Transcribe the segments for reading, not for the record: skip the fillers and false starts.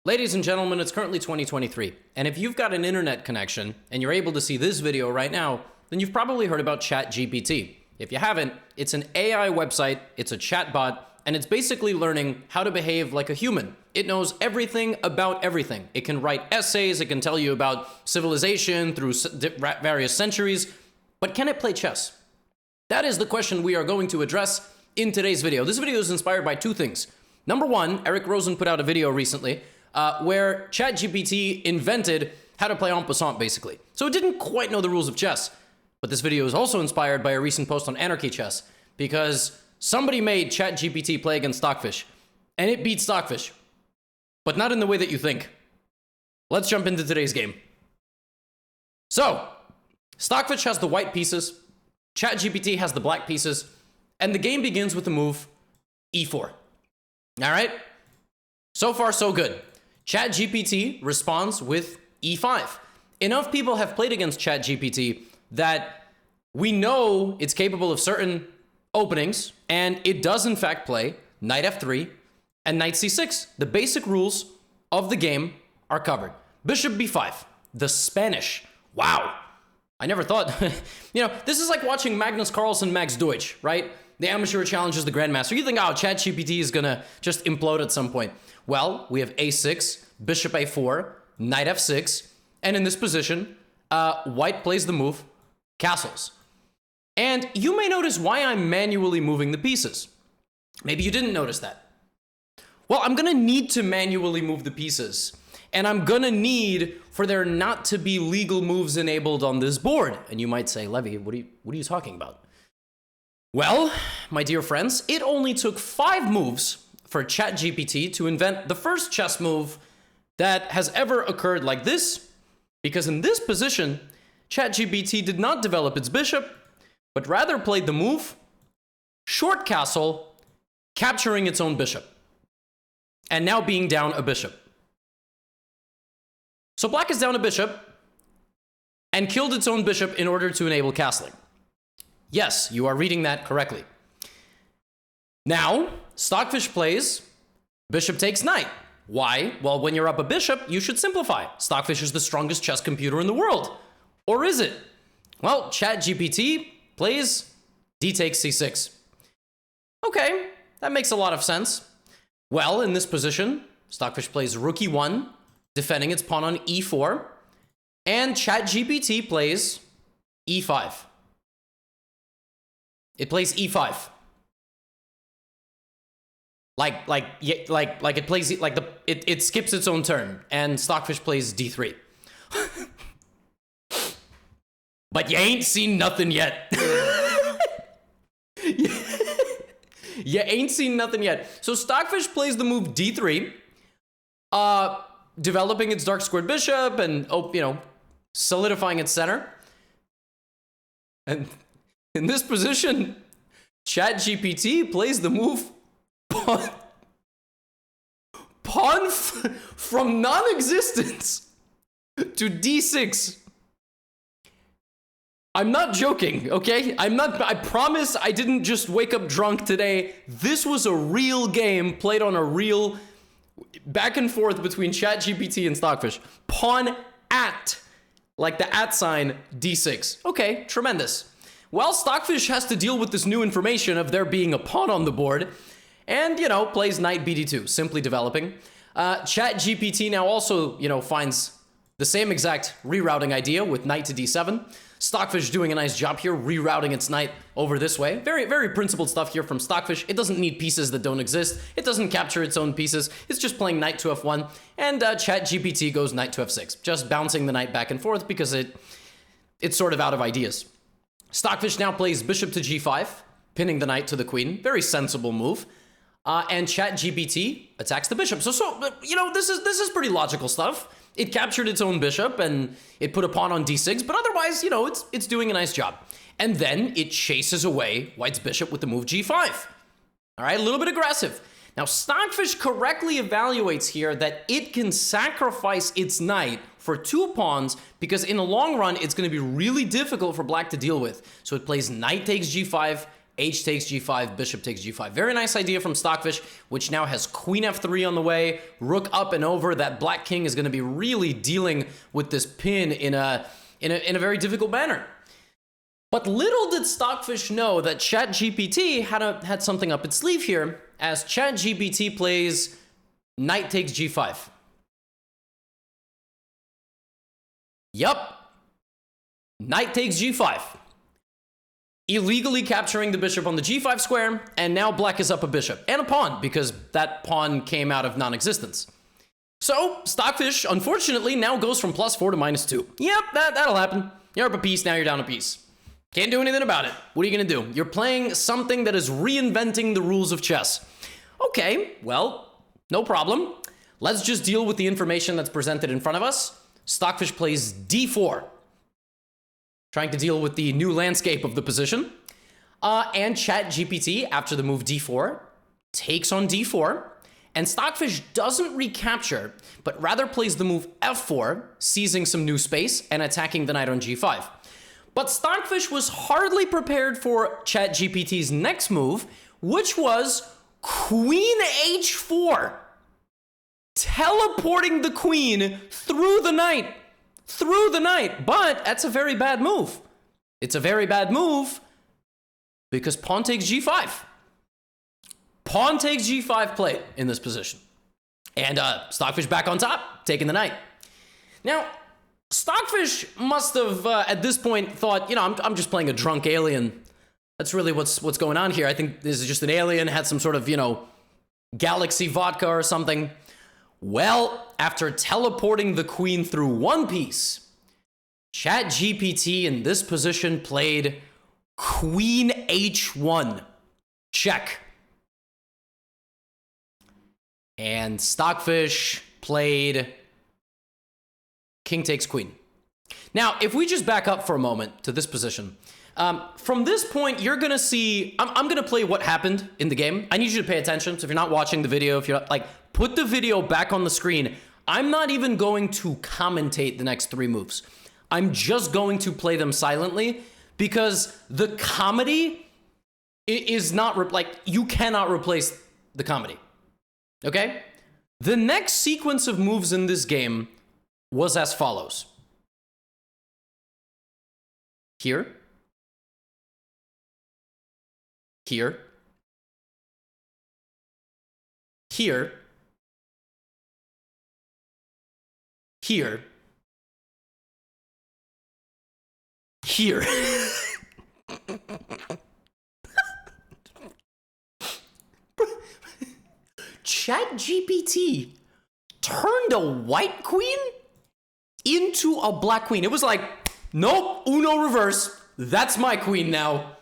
Ladies and gentlemen, it's currently 2023, and if you've got an internet connection and you're able to see this video right now, then you've probably heard about ChatGPT. If you haven't, it's an AI website, it's a chatbot, and it's basically learning how to behave like a human. It knows everything about everything. It can write essays, it can tell you about civilization through various centuries, but can it play chess? That is the question we are going to address in today's video. This video is inspired by two things. Number one, Eric Rosen put out a video recently where ChatGPT invented how to play en passant, basically. So it didn't quite know the rules of chess. But this video is also inspired by a recent post on Anarchy Chess, because somebody made ChatGPT play against Stockfish, and it beat Stockfish. But not in the way that you think. Let's jump into today's game. So, Stockfish has the white pieces, ChatGPT has the black pieces, and the game begins with the move e4. All right? So far, so good. ChatGPT responds with e5. Enough people have played against ChatGPT that we know it's capable of certain openings, and it does in fact play knight f3 and knight c6. The basic rules of the game are covered. Bishop b5, the Spanish. Wow. I never thought, this is like watching Magnus Carlsen, Max Deutsch, right? The amateur challenges the grandmaster. You think, oh, ChatGPT is gonna just implode at some point. Well, we have a6, bishop a4, knight f6, and in this position, white plays the move castles. And you may notice why I'm manually moving the pieces. Maybe you didn't notice that. Well, I'm gonna need to manually move the pieces, and I'm gonna need for there not to be legal moves enabled on this board. And you might say, Levy, what are you talking about? Well, my dear friends, it only took 5 moves for ChatGPT to invent the first chess move that has ever occurred like this, because in this position, ChatGPT did not develop its bishop, but rather played the move short castle, capturing its own bishop, and now being down a bishop. So black is down a bishop and killed its own bishop in order to enable castling. Yes, you are reading that correctly. Now, Stockfish plays bishop takes knight. Why? Well, when you're up a bishop, you should simplify. Stockfish is the strongest chess computer in the world. Or is it? Well, ChatGPT plays d takes c6. Okay, that makes a lot of sense. Well, in this position, Stockfish plays rook e1, defending its pawn on e4, and ChatGPT plays e5. It plays e5. It plays it skips its own turn, and Stockfish plays d3. But you ain't seen nothing yet. You ain't seen nothing yet. So Stockfish plays the move d3, developing its dark squared bishop and solidifying its center. And in this position, ChatGPT plays the move pawn from non-existence to d6. I'm not joking, okay? I promise I didn't just wake up drunk today. This was a real game played on a real back and forth between ChatGPT and Stockfish. Pawn at, like the at sign, d6. Okay, tremendous. Well, Stockfish has to deal with this new information of there being a pawn on the board, and, plays knight bd2, simply developing. ChatGPT now also, finds the same exact rerouting idea with knight to d7. Stockfish doing a nice job here, rerouting its knight over this way. Very, very principled stuff here from Stockfish. It doesn't need pieces that don't exist. It doesn't capture its own pieces. It's just playing knight to f1, and ChatGPT goes knight to f6, just bouncing the knight back and forth because it's sort of out of ideas. Stockfish now plays bishop to g5, pinning the knight to the queen. Very sensible move. And ChatGPT attacks the bishop. So this is pretty logical stuff. It captured its own bishop and it put a pawn on d6, but otherwise, it's doing a nice job. And then it chases away white's bishop with the move g5. All right, a little bit aggressive. Now, Stockfish correctly evaluates here that it can sacrifice its knight for 2 pawns because in the long run, it's going to be really difficult for black to deal with. So it plays knight takes g5, h takes g5, bishop takes g5. Very nice idea from Stockfish, which now has queen f3 on the way, rook up and over. That black king is going to be really dealing with this pin in a very difficult manner. But little did Stockfish know that ChatGPT had something up its sleeve here, as ChatGPT plays knight takes g5. Yup. Knight takes g5. Illegally capturing the bishop on the g5 square, and now black is up a bishop and a pawn because that pawn came out of non-existence. So Stockfish, unfortunately, now goes from +4 to -2. Yep, that'll happen. You're up a piece, now you're down a piece. Can't do anything about it. What are you gonna do? You're playing something that is reinventing the rules of chess. Okay, well, no problem. Let's just deal with the information that's presented in front of us. Stockfish plays d4. Trying to deal with the new landscape of the position. And ChatGPT, after the move d4, takes on d4. And Stockfish doesn't recapture, but rather plays the move f4, seizing some new space and attacking the knight on g5. But Stockfish was hardly prepared for ChatGPT's next move, which was queen h4. Teleporting the queen through the knight. But that's a very bad move. It's a very bad move because pawn takes g5. Pawn takes g5 play in this position. And Stockfish back on top, taking the knight. Now, Stockfish must have, at this point, thought, you know, I'm just playing a drunk alien. That's really what's going on here. I think this is just an alien, had some sort of, you know, galaxy vodka or something. Well, after teleporting the queen through one piece, ChatGPT in this position played queen h1. Check. And Stockfish played king takes queen. Now, if we just back up for a moment to this position, from this point, you're going to see, I'm going to play what happened in the game. I need you to pay attention. So if you're not watching the video, if you're like, put the video back on the screen. I'm not even going to commentate the next 3 moves. I'm just going to play them silently because the comedy is not, like, you cannot replace the comedy. Okay? The next sequence of moves in this game was as follows. Here. Here. Here. Here. Here. ChatGPT turned a white queen into a black queen. It was like, nope, Uno reverse. That's my queen now.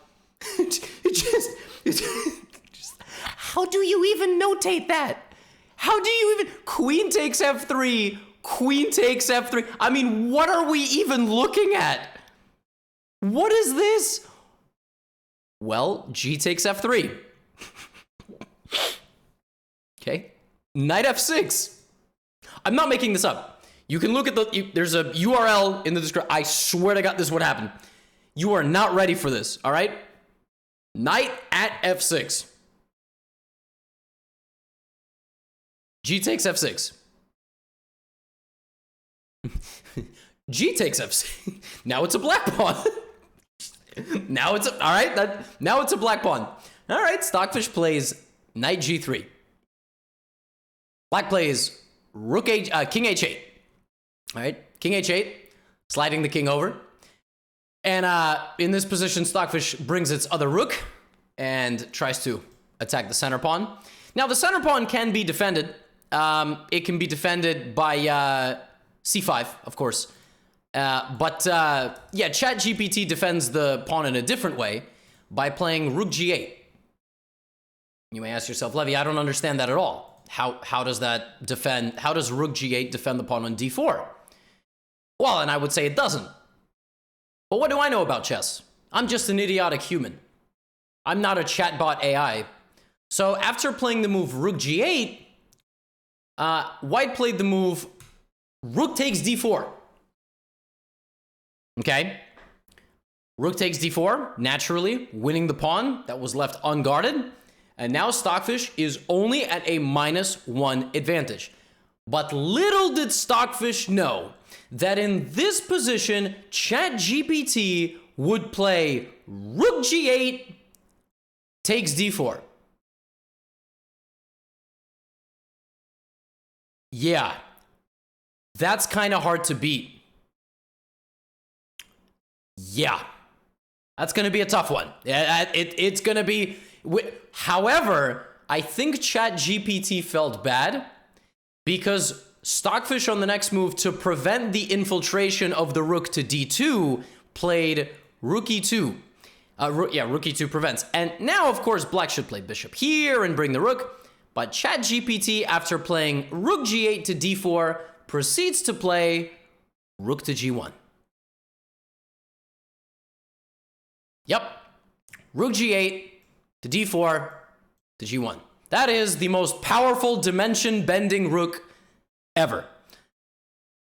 How do you even notate that? How do you even... Queen takes f3, queen takes f3. I mean, what are we even looking at? What is this? Well, g takes f3. Okay. Knight f6. I'm not making this up. You can look at there's a URL in the description. I swear to God, this is what happened. You are not ready for this, all right? Knight at f6. G takes f6. G takes f6. Now it's a black pawn. Now it's all right. Now it's a black pawn. All right. Stockfish plays knight g3. Black plays rook king h8. All right, king h8, sliding the king over. And in this position, Stockfish brings its other rook and tries to attack the center pawn. Now, the center pawn can be defended. It can be defended by c5, of course. Yeah, ChatGPT defends the pawn in a different way by playing rook g8. You may ask yourself, Levy, I don't understand that at all. How does that defend? How does rook g8 defend the pawn on d4? Well, and I would say it doesn't. But what do I know about chess? I'm just an idiotic human. I'm not a chatbot AI. So after playing the move rook g8, white played the move rook takes d4. Okay? Rook takes d4, naturally winning the pawn that was left unguarded. And now Stockfish is only at a -1 advantage. But little did Stockfish know that in this position, ChatGPT would play Rook g8 takes d4. Yeah, that's kind of hard to beat. Yeah, that's going to be a tough one. It's going to be... However, I think ChatGPT felt bad because Stockfish on the next move, to prevent the infiltration of the rook to d2, played rook e2. Rook e2 prevents. And now, of course, black should play bishop here and bring the rook. But ChatGPT, after playing rook g8 to d4, proceeds to play rook to g1. Yep. Rook g8 to d4 to g1. That is the most powerful dimension-bending rook ever.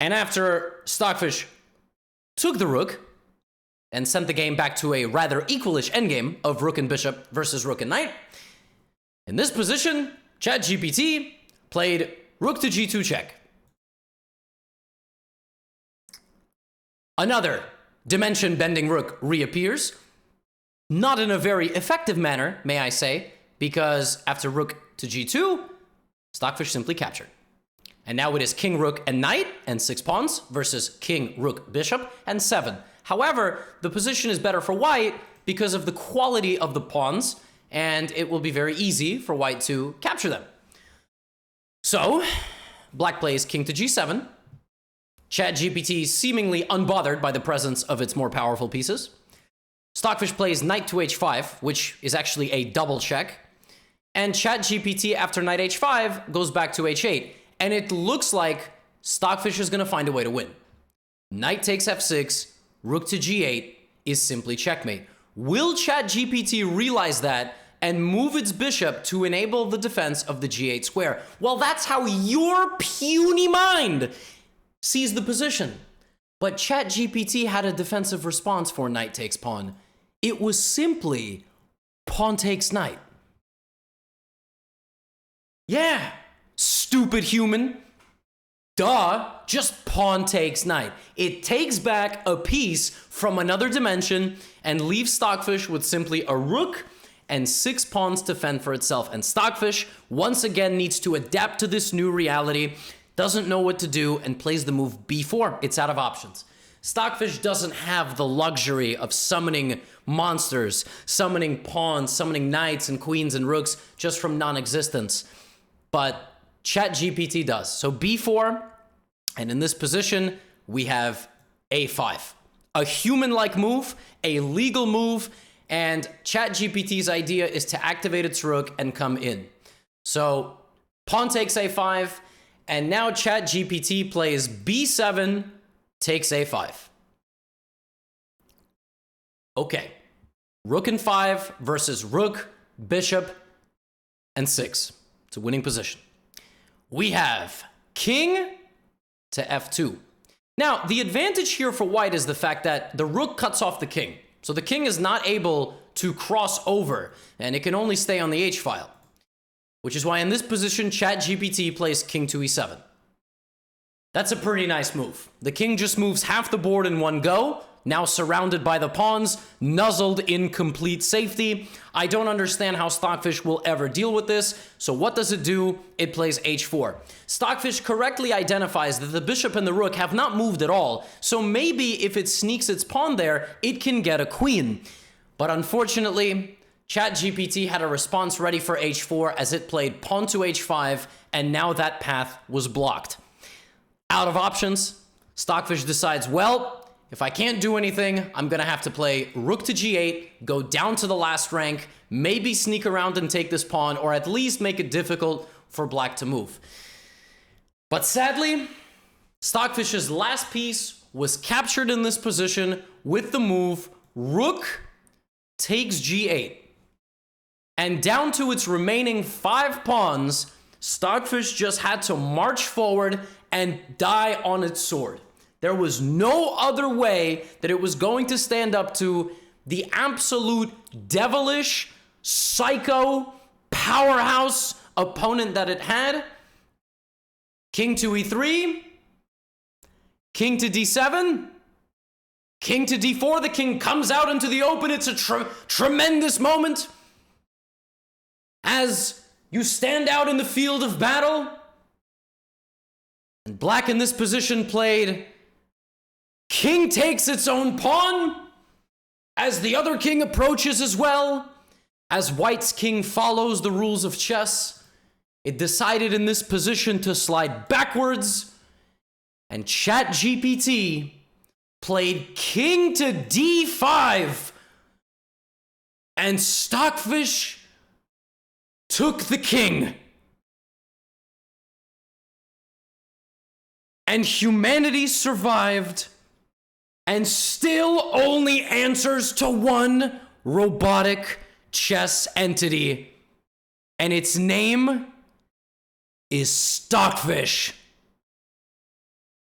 And after Stockfish took the rook and sent the game back to a rather equalish endgame of rook and bishop versus rook and knight, in this position, ChatGPT played rook to g2 check. Another dimension-bending rook reappears. Not in a very effective manner, may I say, because after rook to g2, Stockfish simply captured. And now it is king, rook, and knight, and 6 pawns, versus king, rook, bishop, and 7. However, the position is better for white because of the quality of the pawns, and it will be very easy for white to capture them. So, black plays king to g7. ChatGPT seemingly unbothered by the presence of its more powerful pieces. Stockfish plays knight to h5, which is actually a double check. And ChatGPT, after knight h5, goes back to h8. And it looks like Stockfish is going to find a way to win. Knight takes f6, rook to g8 is simply checkmate. Will ChatGPT realize that and move its bishop to enable the defense of the g8 square? Well, that's how your puny mind sees the position. But ChatGPT had a defensive response for knight takes pawn. It was simply pawn takes knight. Yeah, stupid human. Duh, just pawn takes knight. It takes back a piece from another dimension and leaves Stockfish with simply a rook and 6 pawns to fend for itself. And Stockfish, once again, needs to adapt to this new reality, doesn't know what to do, and plays the move b4. It's out of options. Stockfish doesn't have the luxury of summoning monsters, summoning pawns, summoning knights and queens and rooks just from non-existence. But ChatGPT does. So b4, and in this position, we have a5. A human-like move, a legal move, and ChatGPT's idea is to activate its rook and come in. So pawn takes a5, and now ChatGPT plays b7, takes a5. Okay. Rook and 5 versus rook, bishop, and 6. It's a winning position. We have king to f2. Now, the advantage here for white is the fact that the rook cuts off the king. So the king is not able to cross over, and it can only stay on the h-file. Which is why in this position, ChatGPT plays king to e7. That's a pretty nice move. The king just moves half the board in one go, now surrounded by the pawns, nuzzled in complete safety. I don't understand how Stockfish will ever deal with this, so what does it do? It plays h4. Stockfish correctly identifies that the bishop and the rook have not moved at all, so maybe if it sneaks its pawn there, it can get a queen. But unfortunately, ChatGPT had a response ready for h4 as it played pawn to h5, and now that path was blocked. Out of options, Stockfish decides, well, if I can't do anything, I'm going to have to play rook to g8, go down to the last rank, maybe sneak around and take this pawn, or at least make it difficult for black to move. But sadly, Stockfish's last piece was captured in this position with the move rook takes g8. And down to its remaining 5 pawns, Stockfish just had to march forward and die on its sword. There was no other way that it was going to stand up to the absolute devilish, psycho, powerhouse opponent that it had. King to e3, king to d7, king to d4. The king comes out into the open. It's a tremendous moment as you stand out in the field of battle. And black in this position played king takes its own pawn as the other king approaches as well. As white's king follows the rules of chess, it decided in this position to slide backwards, and ChatGPT played king to d5, and Stockfish took the king. And humanity survived and still only answers to one robotic chess entity, and its name is Stockfish.